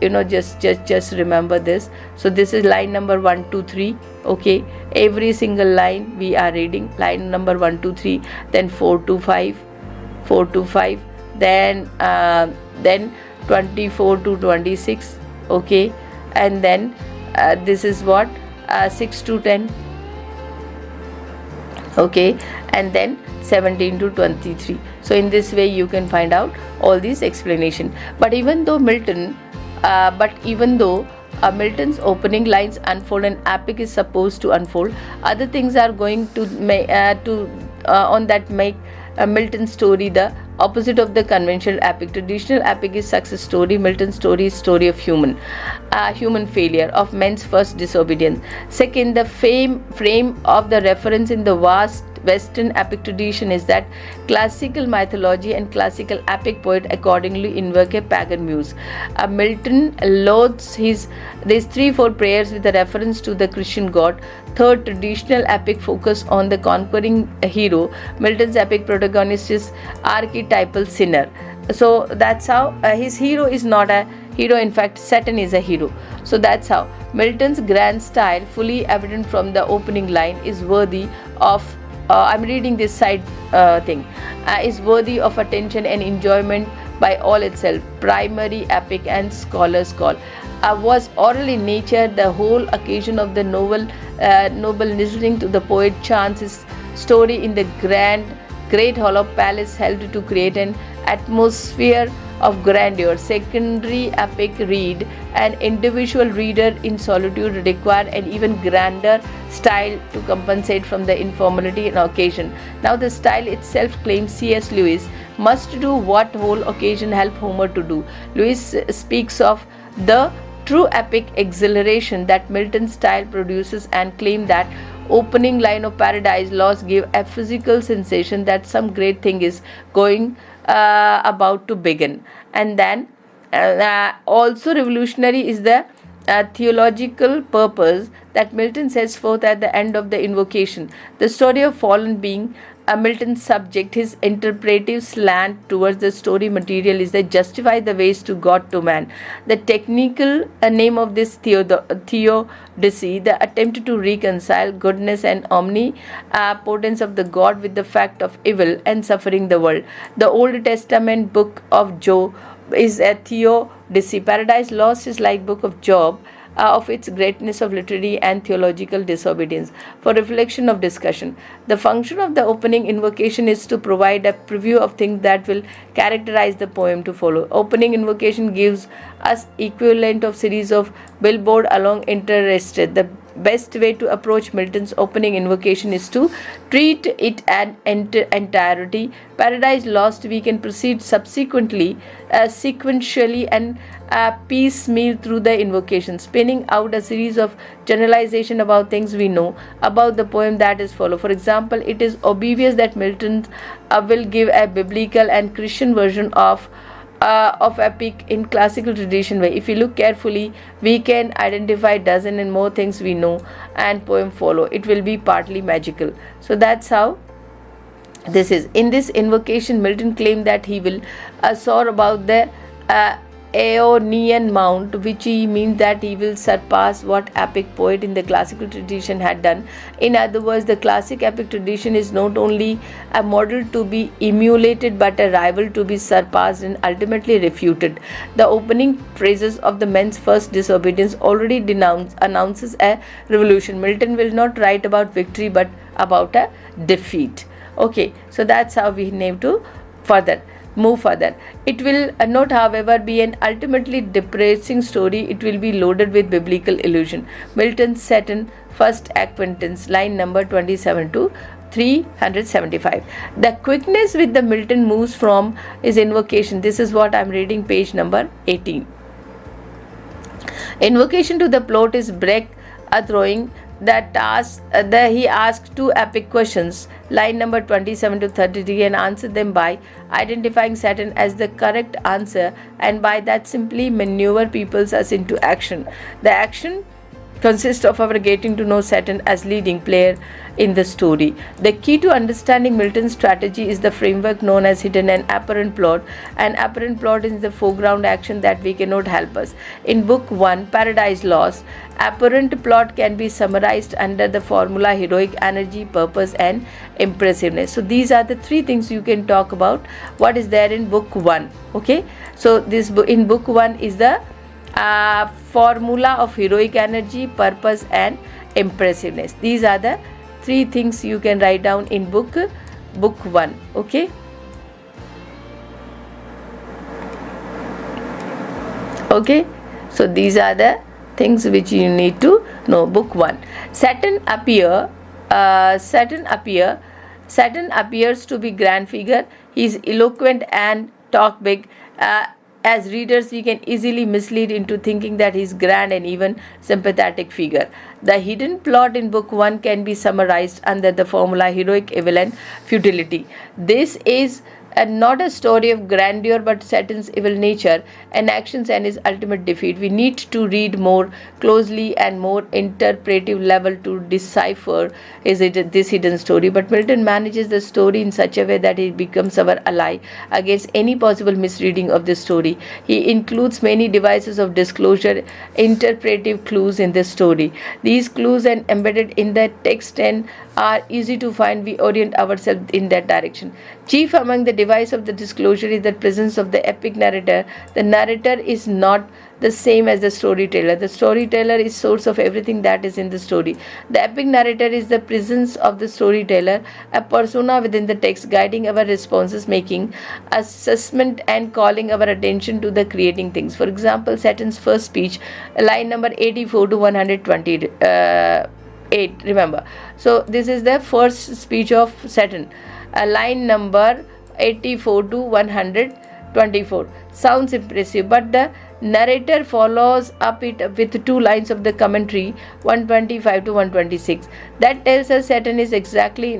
just remember this. So this is line number 1 2 3. Okay, every single line we are reading, line number 1 2 3, then 4 to 5, then 24 to 26. Okay, and then this is what 6 to 10. Okay, and then 17 to 23. So in this way you can find out all these explanation. But even though Milton's opening lines unfold and epic is supposed to unfold, other things are going to make Milton's story the opposite of the conventional epic. Traditional epic is success story. Milton's story is story of human failure, of men's first disobedience. Second, the frame of the reference in the vast Western epic tradition is that classical mythology and classical epic poet accordingly invoke a pagan muse. Milton loads these 3-4 prayers with a reference to the Christian god. Third, traditional epic focus on the conquering hero. Milton's epic protagonist is archetypal sinner. So that's how his hero is not a hero, in fact Satan is a hero. So that's how Milton's grand style, fully evident from the opening line, is worthy of I'm reading this side thing, is worthy of attention and enjoyment by all itself. Primary epic and scholars call was oral in nature. The whole occasion of the noble listening to the poet chants his story in the great hall of palace held to create an atmosphere of grandeur. Secondary epic read an individual reader in solitude require an even grander style to compensate from the informality and occasion. Now the style itself, claims C.S. Lewis, must do what whole occasion help Homer to do. Lewis speaks of the true epic exhilaration that Milton's style produces and claim that opening line of Paradise Lost give a physical sensation that some great thing is going about to begin. And then also revolutionary is the theological purpose that Milton sets forth at the end of the invocation. The story of fallen being Milton's subject, his interpretive slant towards the story material is that justify the ways to God to man. The technical name of this theodicy, the attempt to reconcile goodness and omnipotence of the God with the fact of evil and suffering the world. The Old Testament book of Job is a theodicy. Paradise Lost is like book of Job, of its greatness of literary and theological disobedience. For reflection of discussion, the function of the opening invocation is to provide a preview of things that will characterize the poem to follow. Opening invocation gives us equivalent of series of billboard along interested. The best way to approach Milton's opening invocation is to treat it an entirety. Paradise Lost we can proceed subsequently, sequentially and piecemeal through the invocation, spinning out a series of generalization about things we know about the poem that is follow. For example, it is obvious that Milton will give a biblical and Christian version of epic in classical tradition way. If we look carefully, we can identify dozen and more things we know and poem follow. It will be partly magical. So that's how this is. In this invocation, Milton claimed that he will soar about the Aeonian Mount, which he means that he will surpass what epic poet in the classical tradition had done. In other words, the classic epic tradition is not only a model to be emulated but a rival to be surpassed and ultimately refuted. The opening phrases of the men's first disobedience already announces a revolution. Milton will not write about victory but about a defeat. Okay, so that's how we need to move further. It will not, however, be an ultimately depressing story. It will be loaded with biblical illusion. Milton's Satan, first acquaintance, line number 27 to 375. The quickness with the Milton moves from his invocation. This is what I am reading, page number 18. Invocation to the plot is break throwing he asked two epic questions, line number 27 to 33, and answered them by identifying Satan as the correct answer, and by that simply maneuver peoples us into action. The action consists of our getting to know Satan as leading player in the story. The key to understanding Milton's strategy is the framework known as hidden and apparent plot. An apparent plot is the foreground action that we cannot help us. In book 1, Paradise Lost, apparent plot can be summarized under the formula heroic energy, purpose and impressiveness. So these are the three things you can talk about what is there in book 1. Okay, so this in book 1 is the formula of heroic energy, purpose and impressiveness. These are the three things you can write down in book 1. Okay, so these are the things which you need to know. Book 1. Satan appears to be grand figure. He is eloquent and talk big. as readers, we can easily mislead into thinking that he's grand and even sympathetic figure. The hidden plot in book 1 can be summarized under the formula heroic evil and futility. This is not a story of grandeur but Satan's evil nature and actions and his ultimate defeat. We need to read more closely and more interpretive level to decipher this hidden story. But Milton manages the story in such a way that it becomes our ally against any possible misreading of the story. He includes many devices of disclosure, interpretive clues in the story. These clues are embedded in the text and are easy to find. We orient ourselves in that direction. Chief among the device of the disclosure is the presence of the epic narrator. The narrator is not the same as the storyteller. The storyteller is source of everything that is in the story. The epic narrator is the presence of the storyteller, a persona within the text, guiding our responses, making assessment and calling our attention to the creating things. For example, Satan's first speech, line number 84 to 120. 8, remember. So this is the first speech of Saturn, line number 84 to 124. Sounds impressive, but the narrator follows up it with 2 lines of the commentary, 125 to 126, that tells us Saturn is actually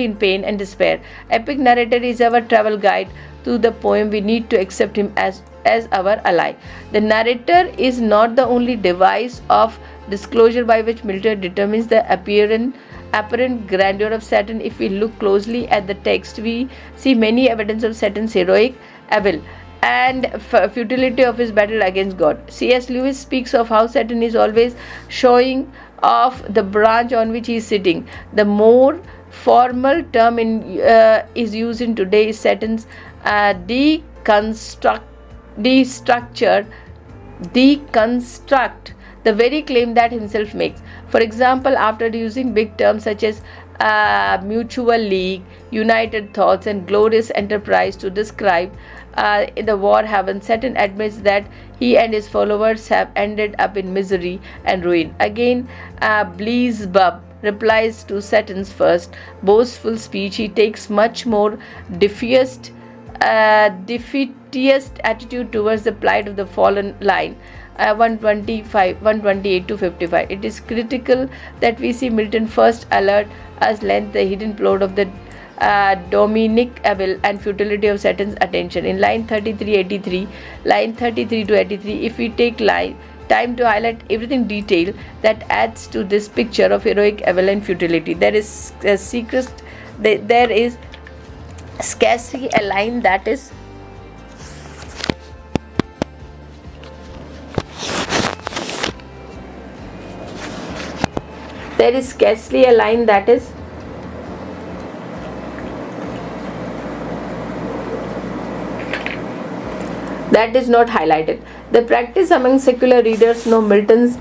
in pain and despair. Epic narrator is our travel guide to the poem. We need to accept him as our ally. The narrator is not the only device of disclosure by which Milton determines the apparent grandeur of Saturn. If we look closely at the text, we see many evidence of Saturn's heroic evil and futility of his battle against God. C.S. Lewis speaks of how Saturn is always showing off the branch on which he is sitting. The more formal term is used in today is Saturn's deconstruct, the very claim that himself makes. For example, after using big terms such as mutual league, united thoughts, and glorious enterprise to describe in the war haven, Saturn admits that he and his followers have ended up in misery and ruin. Again, Beelzebub replies to Saturn's first boastful speech. He takes much more defeatist attitude towards the plight of the fallen line. 128 to 55. It is critical that we see Milton first alert us length the hidden plot of the Dominic evil and futility of Saturn's attention. In line 33 to 83, if we take time to highlight everything detail that adds to this picture of heroic evil and futility, there is scarcely a line that is not highlighted. The practice among secular readers know Milton's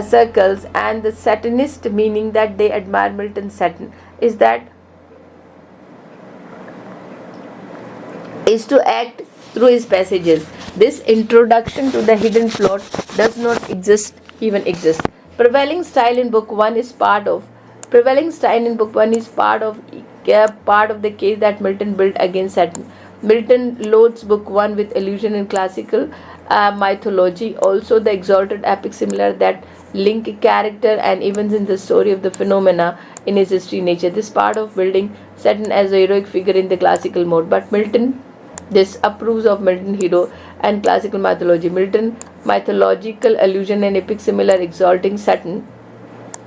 circles and the Satanist, meaning that they admire Milton's Saturn, is to act through his passages. This introduction to the hidden plot does not even exist. Prevailing style in book 1 is part of the case that Milton built against Saturn. Milton loads book 1 with allusion in classical mythology, also the exalted epic similar that link character and events in the story of the phenomena in his history nature. This part of building Saturn as a heroic figure in the classical mode, but Milton disapproves of Milton hero and classical mythology. Milton mythological allusion and epic similar exalting Saturn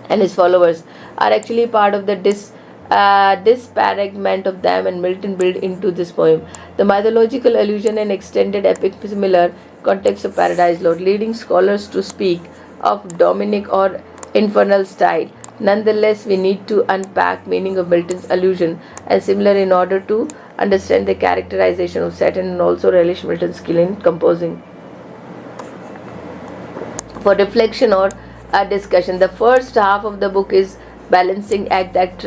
and his followers are actually part of the disparagement of them, and Milton built into this poem. The mythological allusion and extended epic similar context of Paradise Lost, leading scholars to speak of Dominic or infernal style. Nonetheless, we need to unpack meaning of Milton's allusion and similar in order to understand the characterization of Saturn and also relish Milton's skill in composing. For reflection or a discussion, the first half of the book is balancing act that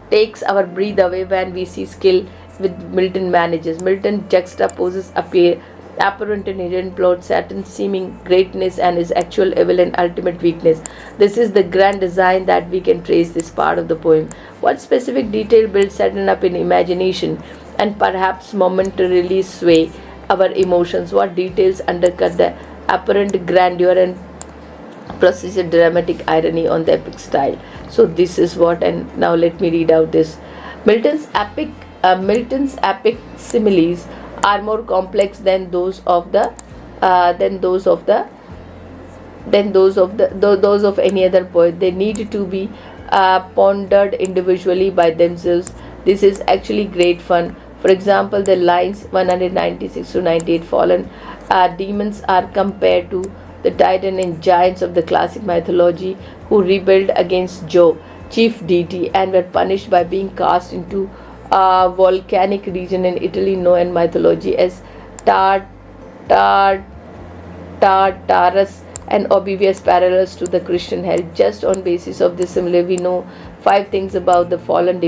takes our breath away when we see skill with Milton manages. Milton juxtaposes apparent and hidden plot, Saturn's seeming greatness and his actual evil and ultimate weakness. This is the grand design that we can trace this part of the poem. What specific detail builds Saturn up in imagination and perhaps momentarily sway our emotions. What details undercut the apparent grandeur and process a dramatic irony on the epic style. So this is what, and now let me read out this. Milton's epic similes are more complex than those of the than those of the those of any other poet. They need to be pondered individually by themselves. This is actually great fun. For example, the lines 196 to 98, fallen demons are compared to the titan and giants of the classic mythology who rebelled against Jove, chief deity, and were punished by being cast into a volcanic region in Italy known in mythology as Tar- Tar- Tartarus, and obvious parallels to the Christian hell. Just on basis of this similar, we know five things about the fallen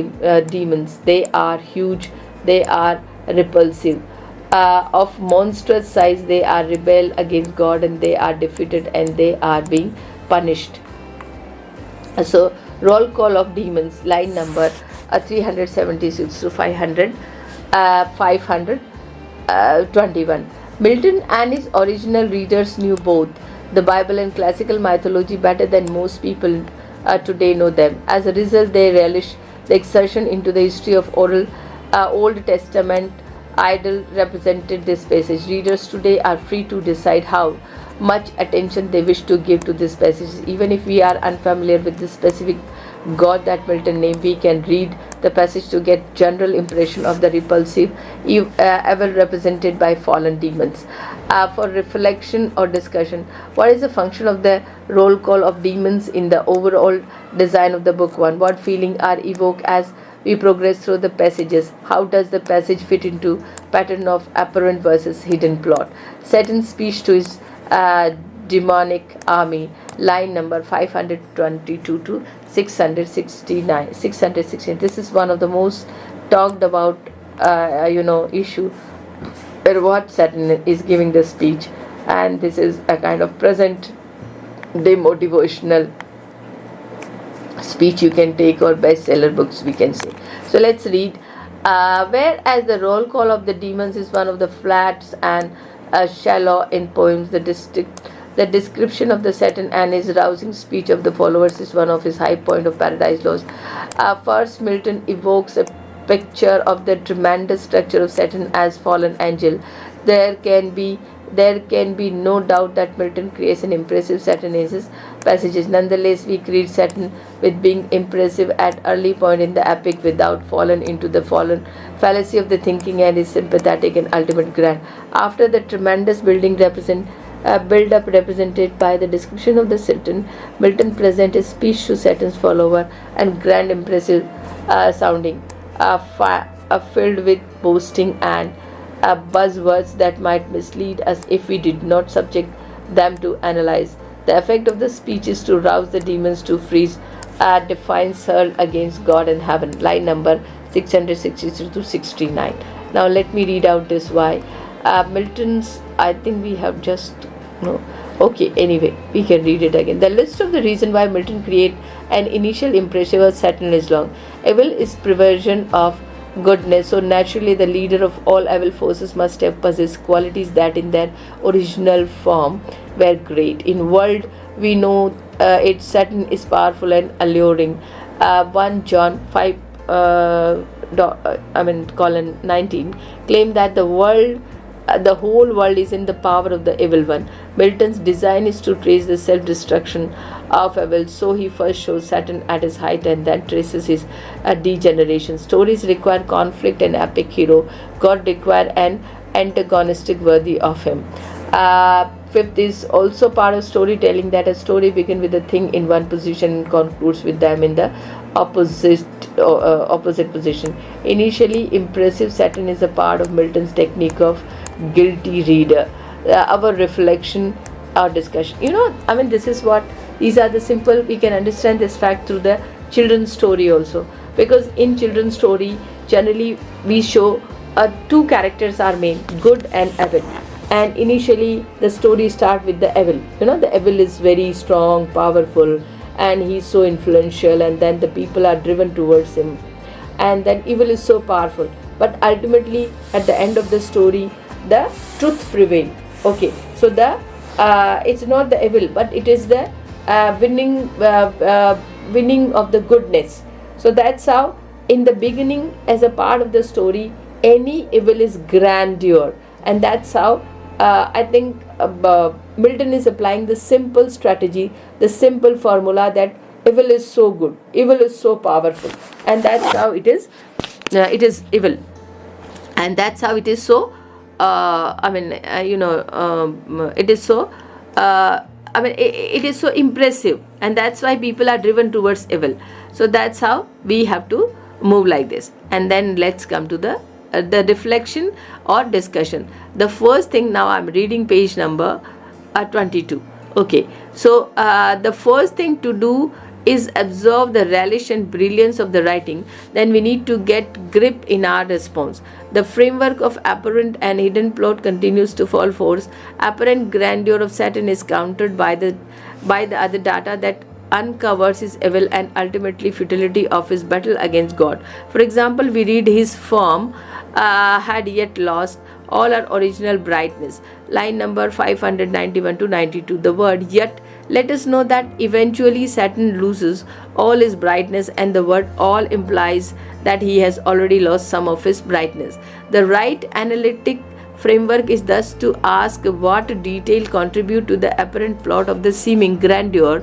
demons. They are huge, they are repulsive, of monstrous size, they are rebel against God, and they are defeated, and they are being punished. So roll call of demons, line number 376 to 521. Milton and his original readers knew both the Bible and classical mythology better than most people today know them. As a result, they relish the excursion into the history of Old Testament idol represented this passage. Readers today are free to decide how much attention they wish to give to this passage. Even if we are unfamiliar with the specific God that Milton named, we can read the passage to get general impression of the repulsive evil represented by fallen demons. For reflection or discussion, what is the function of the roll call of demons in the overall design of the book? One, what feeling are evoked as we progress through the passages? How does the passage fit into pattern of apparent versus hidden plot? Satan's speech to his demonic army, line number 522 to 616. This is one of the most talked about issue where what Satan is giving the speech, and this is a kind of present day motivational speech you can take, or bestseller books we can say. So let's read. Whereas the roll call of the demons is one of the flats and shallow in poems, the description of the Satan and his rousing speech of the followers is one of his high point of Paradise Lost. First, Milton evokes a picture of the tremendous structure of Satan as fallen angel. There can be no doubt that Milton creates an impressive Satan in his passages. Nonetheless, we credit Satan with being impressive at early point in the epic without falling into the fallen fallacy of the thinking and is sympathetic and ultimate grand. After the tremendous build-up represented by the description of the Satan, Milton presents a speech to Satan's follower and grand impressive sounding, filled with boasting and buzzwords that might mislead us if we did not subject them to analyze. The effect of the speech is to rouse the demons to freeze defiance hurled against God and heaven. Line number 663 to 69. Now let me read out this why. Milton's, I think we have just no. Okay, anyway, we can read it again. The list of the reason why Milton create an initial impression of Satan is long. Evil is perversion of goodness, so naturally the leader of all evil forces must have possessed qualities that in their original form were great. In world we know it, Satan is powerful and alluring. 1 John 5 colon 19 claim that the whole world is in the power of the evil one. Milton's design is to trace the self-destruction of evil, so he first shows Satan at his height and then traces his degeneration. Stories require conflict and epic hero. God require an antagonistic worthy of him. Fifth is also part of storytelling, that a story begins with a thing in one position and concludes with them in the opposite position. Initially impressive, Satan is a part of Milton's technique of guilty reader. Our reflection, our discussion. This is what, these are the simple, we can understand this fact through the children's story also. Because in children's story, generally we show two characters are main, good and evil. And initially the story starts with the evil. The evil is very strong, powerful, and he's so influential, and then the people are driven towards him. And then evil is so powerful. but ultimately at the end of the story the truth prevailed. Okay, so the it's not the evil, but it is the winning of the goodness. So that's how in the beginning, as a part of the story, any evil is grandeur, and that's how I think Milton is applying the simple strategy, the simple formula that evil is so good, evil is so powerful, and that's how it is. It is evil, and that's how it is so. It is so. It is so impressive, and that's why people are driven towards evil. So that's how we have to move like this. And then let's come to the reflection or discussion. The first thing, now I'm reading page number 22. Okay, so the first thing to do is observe the relish and brilliance of the writing. Then we need to get grip in our response. The framework of apparent and hidden plot continues to fall force. Apparent grandeur of Saturn is countered by the other data that uncovers his evil and ultimately futility of his battle against God. For example, we read his form had yet lost all our original brightness. Line number 591 to 92. The word yet let us know that eventually Saturn loses all his brightness, and the word all implies that he has already lost some of his brightness. The right analytic framework is thus to ask what detail contribute to the apparent plot of the seeming grandeur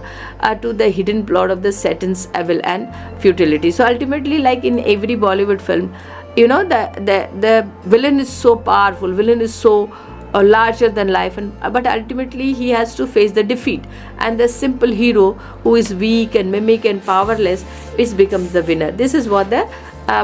to the hidden plot of the Saturn's evil and futility. So ultimately, like in every Bollywood film, the villain is so powerful, villain is so larger than life, but ultimately he has to face the defeat, and the simple hero who is weak and mimic and powerless becomes the winner. This is what the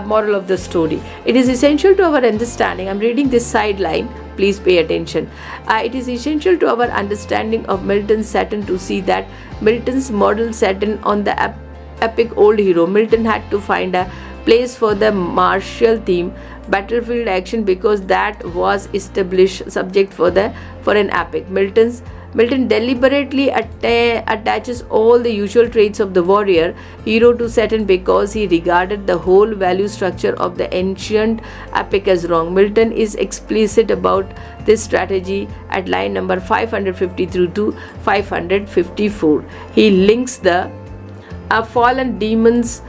moral of the story. It is essential to our understanding. I'm reading this sideline, please pay attention. It is essential to our understanding of Milton's Saturn to see that Milton's model Saturn on the epic old hero. Milton had to find a place for the martial theme, battlefield action, because that was established subject for an epic. Milton deliberately attaches all the usual traits of the warrior hero to Saturn because he regarded the whole value structure of the ancient epic as wrong. Milton is explicit about this strategy at line number 550 through to 554. He links the fallen demons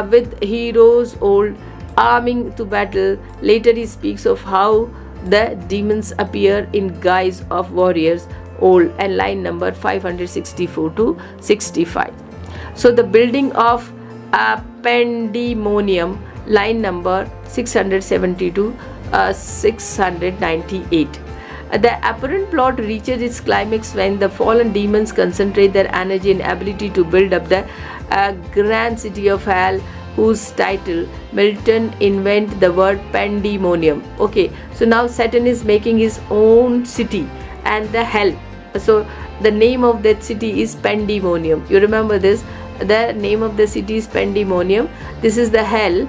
with heroes old arming to battle. Later he speaks of how the demons appear in guise of warriors old, and line number 564 to 65. So the building of pandemonium, line number 670 to 698. The apparent plot reaches its climax when the fallen demons concentrate their energy and ability to build up the grand city of hell, whose title Milton invent the word pandemonium. Okay, so now Saturn is making his own city and the hell. So the name of that city is Pandemonium. You remember this? The name of the city is Pandemonium. This is the hell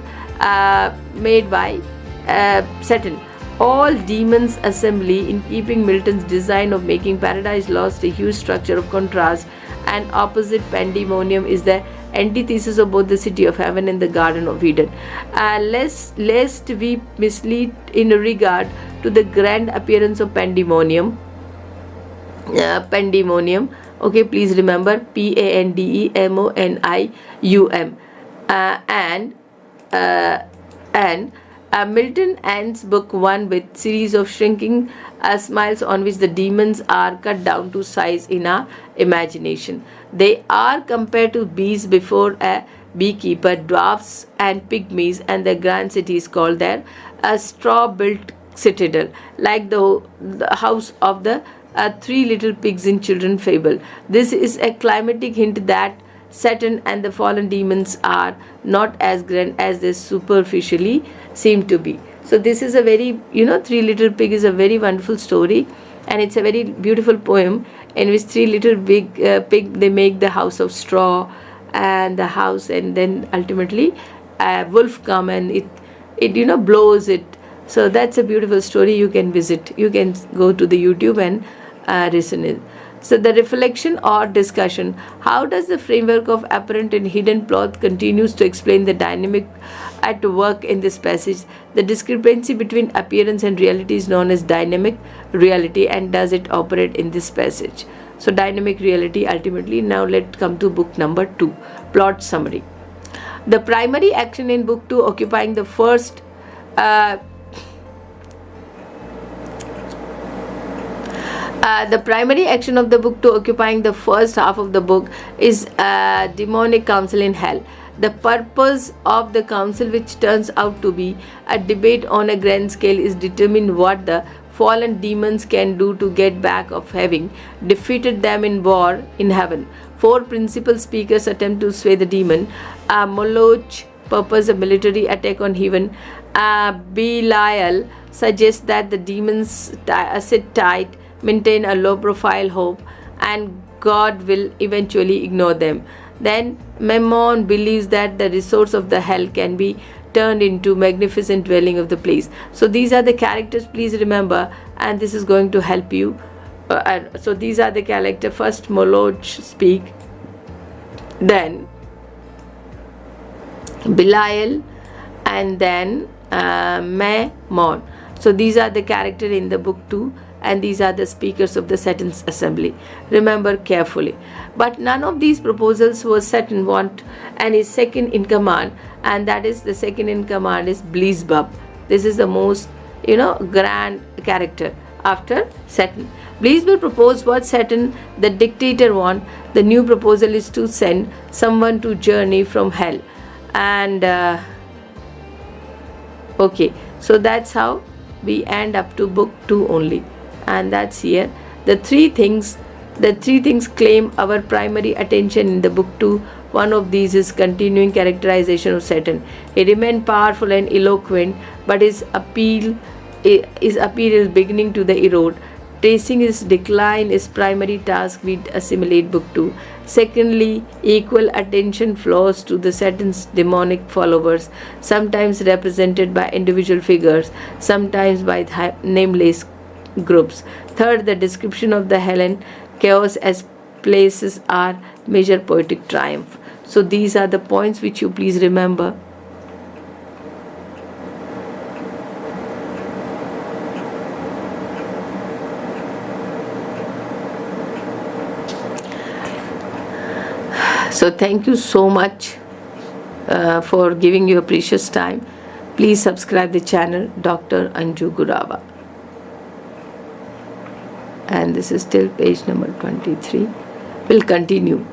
made by Saturn. All demons assembly in keeping Milton's design of making paradise lost a huge structure of contrast, and opposite Pandemonium is the antithesis of both the city of heaven and the garden of Eden. Lest we mislead in regard to the grand appearance of Pandemonium. Okay, please remember Pandemonium. Milton ends book 1 with series of shrinking smiles on which the demons are cut down to size in our imagination. They are compared to bees before a beekeeper, dwarfs and pygmies, and the grand city is called their straw-built citadel, like the house of the three little pigs in children's fable. This is a climatic hint that Saturn and the fallen demons are not as grand as they superficially seem to be. So this is a very, Three Little Pig is a very wonderful story, and it's a very beautiful poem in which three little pig, they make the house of straw and the house, and then ultimately a wolf come and it blows it. So that's a beautiful story. You can visit, you can go to the YouTube and listen it. So the reflection or discussion. How does the framework of apparent and hidden plot continues to explain the dynamic at work in this passage? The discrepancy between appearance and reality is known as dynamic reality, and does it operate in this passage? So dynamic reality ultimately. Now let's come to book number 2, plot summary. The primary action in book 2 occupying the first the primary action of the book 2 occupying the first half of the book is demonic council in hell. The purpose of the council, which turns out to be a debate on a grand scale, is determine what the fallen demons can do to get back of having defeated them in war in heaven. 4 principal speakers attempt to sway the demon. Moloch purpose a military attack on heaven. Belial suggests that the demons sit tight, maintain a low profile hope, and God will eventually ignore them. Then Mammon believes that the resource of the hell can be turned into magnificent dwelling of the place. So these are the characters, please remember, and this is going to help you. So these are the characters. First Moloch speak, then Belial, and then Mammon. So these are the characters in the book 2, and these are the speakers of the Satan's assembly. Remember carefully. But none of these proposals was Satan want, and his second in command, and that is the second in command is Beelzebub. This is the most grand character after Satan. Beelzebub proposed what Satan the dictator want. The new proposal is to send someone to journey from hell, and okay, so that's how we end up to book 2 only, and that's here. The three things claim our primary attention in the book 2. One of these is continuing characterization of Satan. He remained powerful and eloquent, but his appeal is beginning to the erode. Tracing his decline is primary task we assimilate book 2. Secondly, equal attention flows to the Satan's demonic followers, sometimes represented by individual figures, sometimes by nameless groups. Third, the description of the hell and chaos as places are major poetic triumph. So these are the points which you please remember. So thank you so much for giving your precious time. Please subscribe the channel Dr. Anju Gurawa. And this is till page number 23. We'll continue.